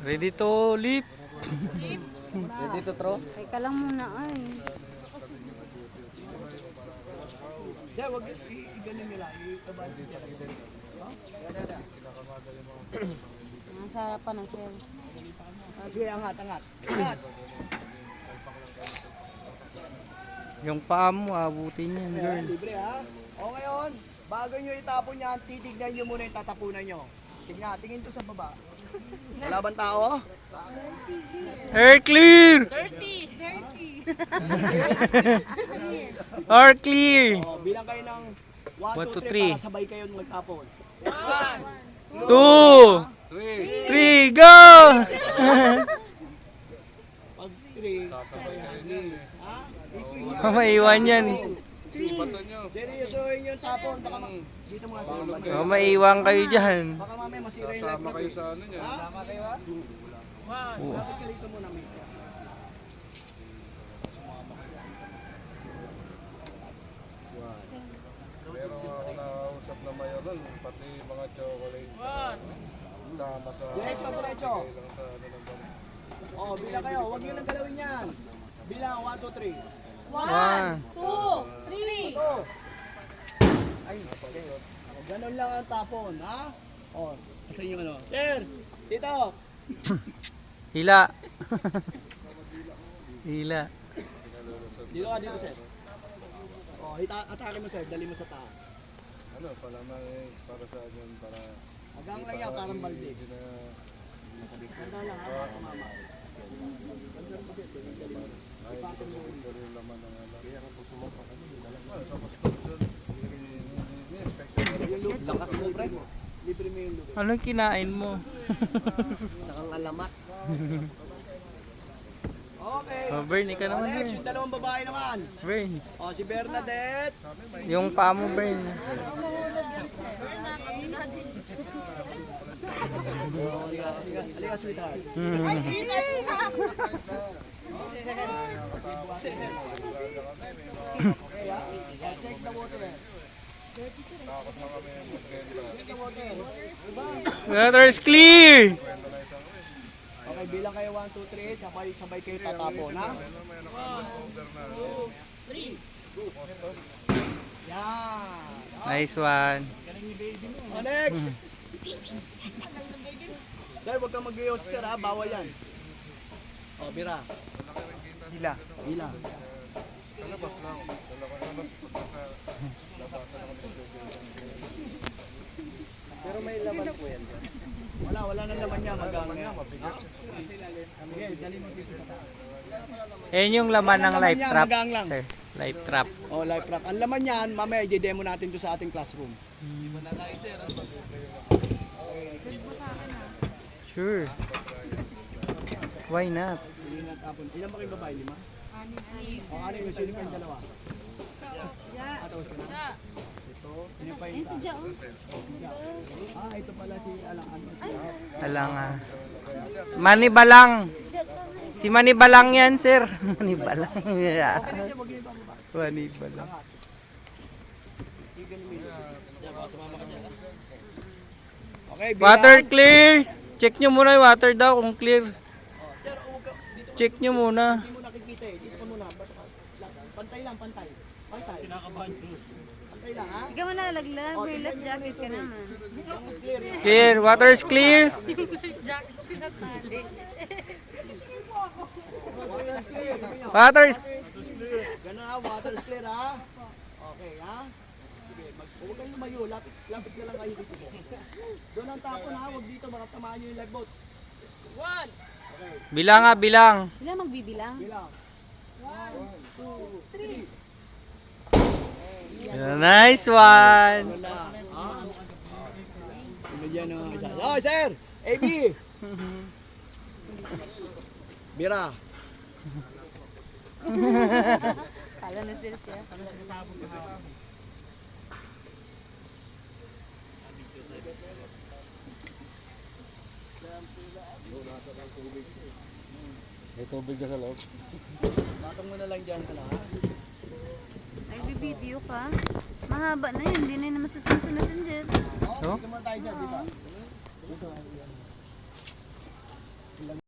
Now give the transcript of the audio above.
Ready to leap. Ready to throw? Teka lang muna ay. Diyan, wag i-ganin nila. I-taban nila. Nasa harapan na sir. Sige, angat. Angat. Yung paa mo, abutin yan, girl. Libre ha. O ngayon, bago nyo itapon yan, titignan nyo muna yung tatapunan nyo. Tingin to sa baba. Wala bang tao? Air clear! Air clear! O, bilang kayo ng 1, 2, 3 para sabay kayo magtapon. 2, 3, go! Pag 3, sabay hangin. Ha? Maiwan yan. Seryosohin yung tapon. Baka dito mga sa Maiwan kayo dyan. baka mamaya masira yung life kayo sa ano niya. Sama kayo ha? Bakit ka rito muna, mate? Meron ako nakausap na mayoral, pati mga chocolate sama sa Diretso. lang sa ano ng bang. O, bilang kayo. Huwag nyo nang galawin yan. Bilang, 1, 2, 3. 1, 2, 3. Ito. Ay, okay. O, ganun lang ang tapon, ha? O, kasi yung ano. Sir, dito. hila. Hila. Dito ka, dito, sir. O, atake mo, sir. Dali mo sa taas. Ano, palamang para sa akin, para Hanggang lang yan, parang balde. hindi na Handa lang, ha? Baka mama. ay hindi ko rin laman ng ano. Kaya ako sumapa kami. Sa construction, inspection. Yung loop, lakas mo, pre. Libre mo yung loop. Anong kinain mo? Sa kang alamat. Okay. Oh, Bern, ikaw O, naman, next, Bern. yung dalawang babae naman. Bern. O, si Bernadette. Yung paa mo, Bern. Halika, sweetheart. Check the water. Water is clear! Okay, bilang kayo 1, 2, 3, sabay kayo tatapon, ha? 1, 2, 3. Yan. Nice one. O, next. Dahil huwag kang mag-ios, sir, ha? Bawal yan. O, bira. Hila. Bila. Pero may laman po yan. Wala nang laman niya. Magang yan. Okay, dali mo dito sa taas. Yan yung laman ng life trap. Magang lang. Sir, life trap. Oh, live trap. Ang laman niyan, mamaya i-demo natin to sa ating classroom. Sure. Why not? Ilan ba kayong babae? 5? O, ano yung sino pa yung dalawa? Tapos ka na? Ito. Ano pa yung isa? Ito pala si Alang. Alang Manibalang. Si Manibalang yan, sir. Manibalang. Okay na siya, wag niyo ibababa. Manibalang. Okay, Water clear. Check nyo muna yung water daw kung clear. Sir, huwag ka. Dito Check nyo muna. hindi mo nakikita eh. Dito ka muna. Pantay lang, pantay. Pantay. Kinakabahan to. Pantay lang, ha? Hindi ka malalaglag. May life jacket ka naman. Clear. Clear. Water is clear. Water is Ganun ha, water is clear ha. Okay ha. Sige, huwag kayong lumayo. Lapit na lang kayo dito. Doon ang tapon ha, huwag dito. Baka tamaan nyo yung lifeboat. bilang bilang. Sila magbibilang. Bilang. 1, 2, 3. Nice one. Wala. Ha? Sino dyan ang isa? Oh, sir! AB! Bira. Kala na sila siya. May tubig dyan sa loob. Matong mo na lang dyan ka na ha. Ay, bibideo ka. Mahaba na yun. Hindi na yun naman sa messenger. Oh, dito muna tayo dyan. Dito. ilang